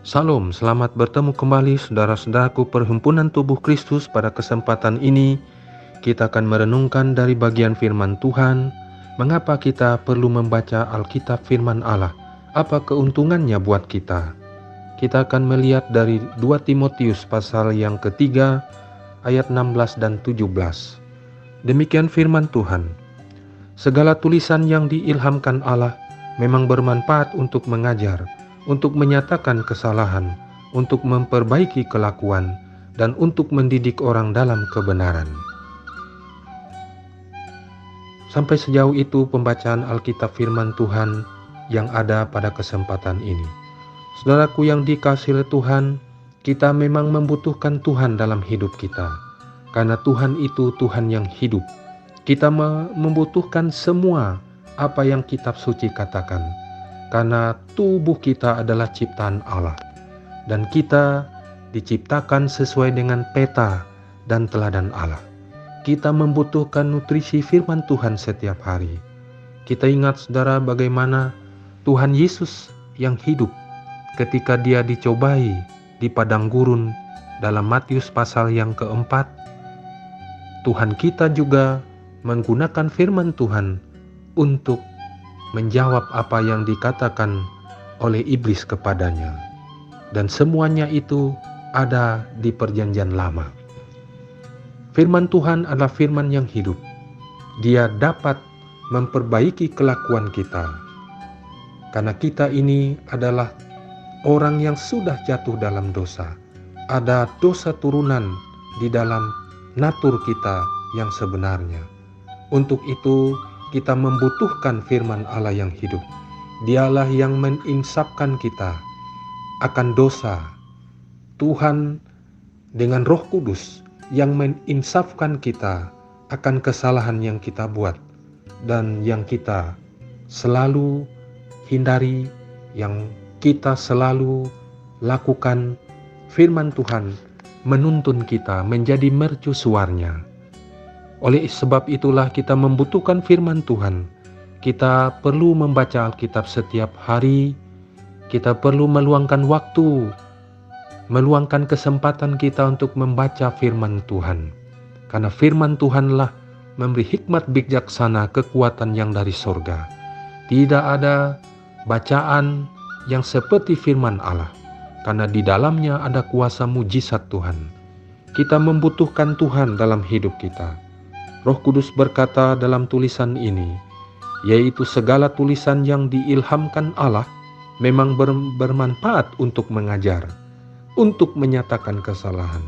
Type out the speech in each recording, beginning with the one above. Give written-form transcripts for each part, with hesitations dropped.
Salam, selamat bertemu kembali saudara-saudaraku Perhimpunan Tubuh Kristus. Pada kesempatan ini kita akan merenungkan dari bagian firman Tuhan. Mengapa kita perlu membaca Alkitab firman Allah? Apa keuntungannya buat kita? Kita akan melihat dari 2 Timotius pasal yang ketiga ayat 16 dan 17. Demikian firman Tuhan. Segala tulisan yang diilhamkan Allah memang bermanfaat untuk mengajar, untuk menyatakan kesalahan, untuk memperbaiki kelakuan, dan untuk mendidik orang dalam kebenaran. Sampai sejauh itu pembacaan Alkitab firman Tuhan yang ada pada kesempatan ini. Saudaraku yang dikasihi Tuhan, kita memang membutuhkan Tuhan dalam hidup kita. Karena Tuhan itu Tuhan yang hidup. Kita membutuhkan semua apa yang kitab suci katakan. Karena tubuh kita adalah ciptaan Allah. Dan kita diciptakan sesuai dengan peta dan teladan Allah. Kita membutuhkan nutrisi firman Tuhan setiap hari. Kita ingat saudara bagaimana Tuhan Yesus yang hidup ketika dia dicobai di padang gurun dalam Matius pasal yang keempat. Tuhan kita juga menggunakan firman Tuhan untuk menjawab apa yang dikatakan oleh iblis kepadanya. Dan semuanya itu ada di perjanjian lama. Firman Tuhan adalah firman yang hidup. Dia dapat memperbaiki kelakuan kita. Karena kita ini adalah orang yang sudah jatuh dalam dosa. Ada dosa turunan di dalam natur kita yang sebenarnya. Untuk itu kita membutuhkan firman Allah yang hidup. Dialah yang menginsafkan kita akan dosa. Tuhan dengan Roh Kudus yang menginsafkan kita akan kesalahan yang kita buat dan yang kita selalu hindari, yang kita selalu lakukan. Firman Tuhan menuntun kita menjadi mercusuarnya. Oleh sebab itulah kita membutuhkan firman Tuhan. Kita perlu membaca Alkitab setiap hari. Kita perlu meluangkan waktu, meluangkan kesempatan kita untuk membaca firman Tuhan. Karena firman Tuhanlah memberi hikmat bijaksana, kekuatan yang dari sorga. Tidak ada bacaan yang seperti firman Allah. Karena di dalamnya ada kuasa mujizat Tuhan. Kita membutuhkan Tuhan dalam hidup kita. Roh Kudus berkata dalam tulisan ini, yaitu segala tulisan yang diilhamkan Allah memang bermanfaat untuk mengajar, untuk menyatakan kesalahan.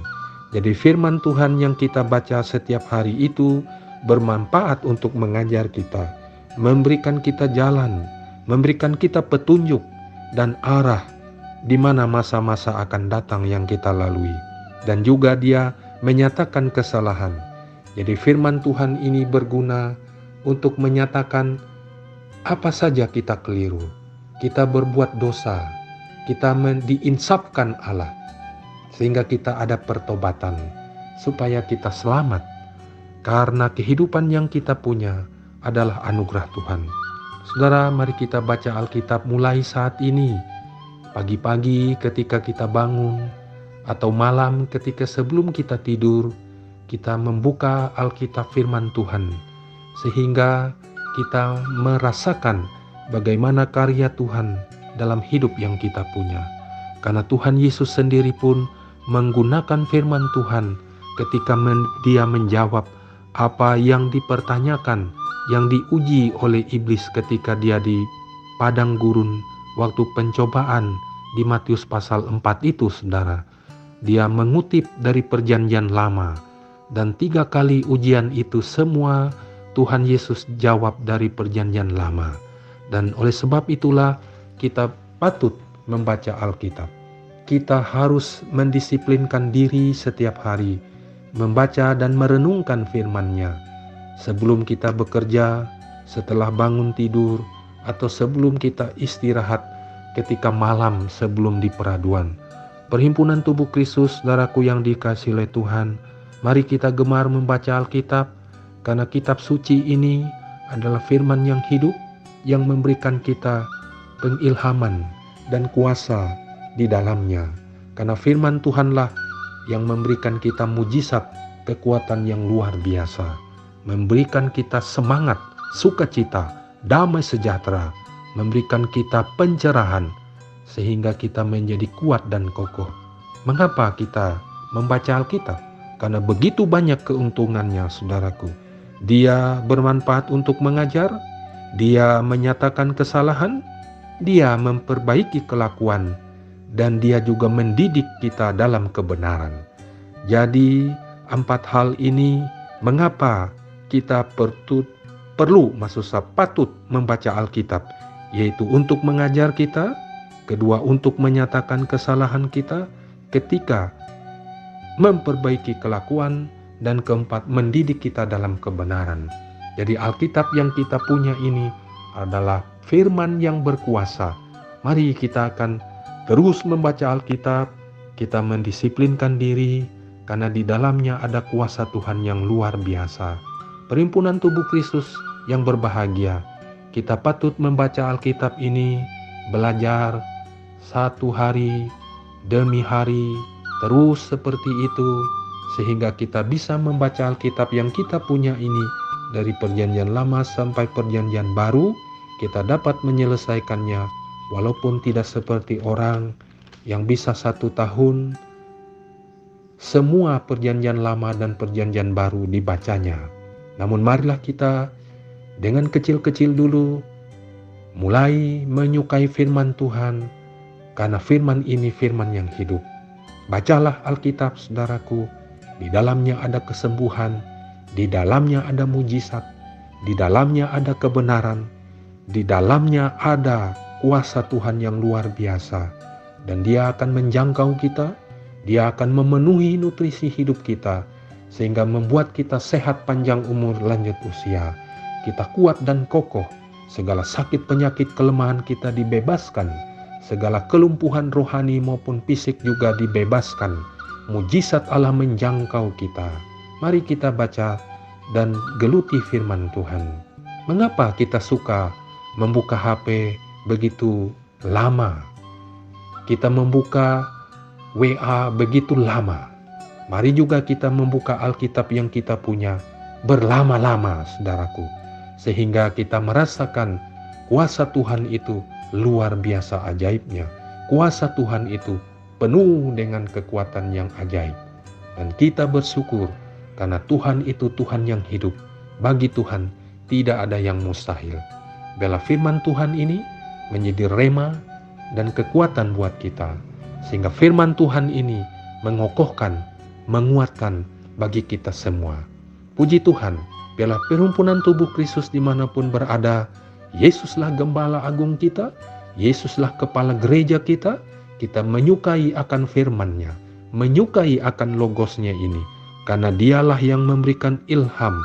Jadi firman Tuhan yang kita baca setiap hari itu bermanfaat untuk mengajar kita, memberikan kita jalan, memberikan kita petunjuk dan arah di mana masa-masa akan datang yang kita lalui. Dan juga dia menyatakan kesalahan. Jadi firman Tuhan ini berguna untuk menyatakan apa saja kita keliru, kita berbuat dosa, kita diinsafkan Allah, sehingga kita ada pertobatan, supaya kita selamat. Karena kehidupan yang kita punya adalah anugerah Tuhan. Saudara, mari kita baca Alkitab mulai saat ini, pagi-pagi ketika kita bangun, atau malam ketika sebelum kita tidur. Kita membuka Alkitab firman Tuhan, sehingga kita merasakan bagaimana karya Tuhan dalam hidup yang kita punya. Karena Tuhan Yesus sendiri pun menggunakan firman Tuhan ketika dia menjawab apa yang dipertanyakan, yang diuji oleh iblis ketika dia di padang gurun waktu pencobaan di Matius pasal 4 itu, saudara. Dia mengutip dari perjanjian lama. Dan 3 kali ujian itu semua Tuhan Yesus jawab dari perjanjian lama. Dan oleh sebab itulah kita patut membaca Alkitab. Kita harus mendisiplinkan diri setiap hari, membaca dan merenungkan firman-Nya. Sebelum kita bekerja, setelah bangun tidur, atau sebelum kita istirahat ketika malam sebelum di peraduan. Perhimpunan Tubuh Kristus, saudaraku yang dikasihi oleh Tuhan, mari kita gemar membaca Alkitab, karena kitab suci ini adalah firman yang hidup, yang memberikan kita pengilhaman dan kuasa di dalamnya. Karena firman Tuhanlah yang memberikan kita mujizat, kekuatan yang luar biasa, memberikan kita semangat, sukacita, damai sejahtera, memberikan kita pencerahan, sehingga kita menjadi kuat dan kokoh. Mengapa kita membaca Alkitab? Karena begitu banyak keuntungannya, saudaraku. Dia bermanfaat untuk mengajar, dia menyatakan kesalahan, dia memperbaiki kelakuan, dan dia juga mendidik kita dalam kebenaran. Jadi 4 hal ini mengapa kita patut membaca Alkitab, yaitu untuk mengajar kita, kedua untuk menyatakan kesalahan kita, ketiga memperbaiki kelakuan, dan keempat mendidik kita dalam kebenaran. Jadi Alkitab yang kita punya ini adalah firman yang berkuasa. Mari kita akan terus membaca Alkitab, kita mendisiplinkan diri, karena di dalamnya ada kuasa Tuhan yang luar biasa. Perhimpunan tubuh Kristus yang berbahagia, kita patut membaca Alkitab ini, belajar 1 hari demi hari, terus seperti itu, sehingga kita bisa membaca Alkitab yang kita punya ini dari perjanjian lama sampai perjanjian baru. Kita dapat menyelesaikannya, walaupun tidak seperti orang yang bisa 1 tahun semua perjanjian lama dan perjanjian baru dibacanya. Namun marilah kita dengan kecil-kecil dulu mulai menyukai firman Tuhan, karena firman ini firman yang hidup. Bacalah Alkitab, saudaraku. Di dalamnya ada kesembuhan, di dalamnya ada mujizat, di dalamnya ada kebenaran, di dalamnya ada kuasa Tuhan yang luar biasa. Dan dia akan menjangkau kita, dia akan memenuhi nutrisi hidup kita, sehingga membuat kita sehat panjang umur lanjut usia. Kita kuat dan kokoh, segala sakit penyakit kelemahan kita dibebaskan, segala kelumpuhan rohani maupun fisik juga dibebaskan. Mujizat Allah menjangkau kita. Mari kita baca dan geluti firman Tuhan. Mengapa kita suka membuka HP begitu lama? Kita membuka WA begitu lama. Mari juga kita membuka Alkitab yang kita punya berlama-lama, saudaraku. Sehingga kita merasakan kuasa Tuhan itu luar biasa ajaibnya. Kuasa Tuhan itu penuh dengan kekuatan yang ajaib. Dan kita bersyukur karena Tuhan itu Tuhan yang hidup. Bagi Tuhan tidak ada yang mustahil. Biarlah firman Tuhan ini menjadi rema dan kekuatan buat kita. Sehingga firman Tuhan ini mengokohkan, menguatkan bagi kita semua. Puji Tuhan, biarlah perhimpunan tubuh Kristus dimanapun berada, Yesuslah Gembala Agung kita, Yesuslah Kepala Gereja kita. Kita menyukai akan firman-Nya, menyukai akan logosnya ini, karena dialah yang memberikan ilham,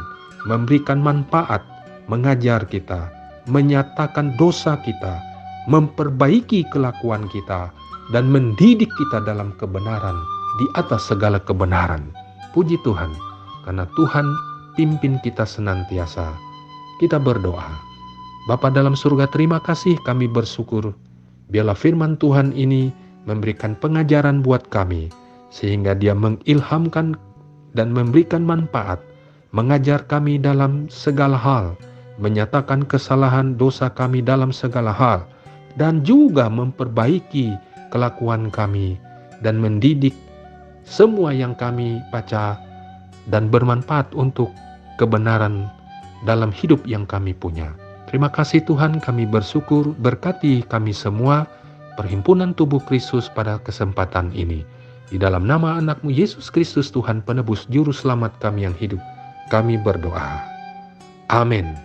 memberikan manfaat, mengajar kita, menyatakan dosa kita, memperbaiki kelakuan kita, dan mendidik kita dalam kebenaran di atas segala kebenaran. Puji Tuhan, karena Tuhan pimpin kita senantiasa. Kita berdoa. Bapa dalam surga, terima kasih, kami bersyukur. Biarlah firman Tuhan ini memberikan pengajaran buat kami, sehingga dia mengilhamkan dan memberikan manfaat, mengajar kami dalam segala hal, menyatakan kesalahan dosa kami dalam segala hal, dan juga memperbaiki kelakuan kami, dan mendidik semua yang kami baca, dan bermanfaat untuk kebenaran dalam hidup yang kami punya. Terima kasih Tuhan, kami bersyukur, berkati kami semua, perhimpunan tubuh Kristus pada kesempatan ini. Di dalam nama anak-Mu Yesus Kristus, Tuhan penebus juru selamat kami yang hidup, kami berdoa. Amin.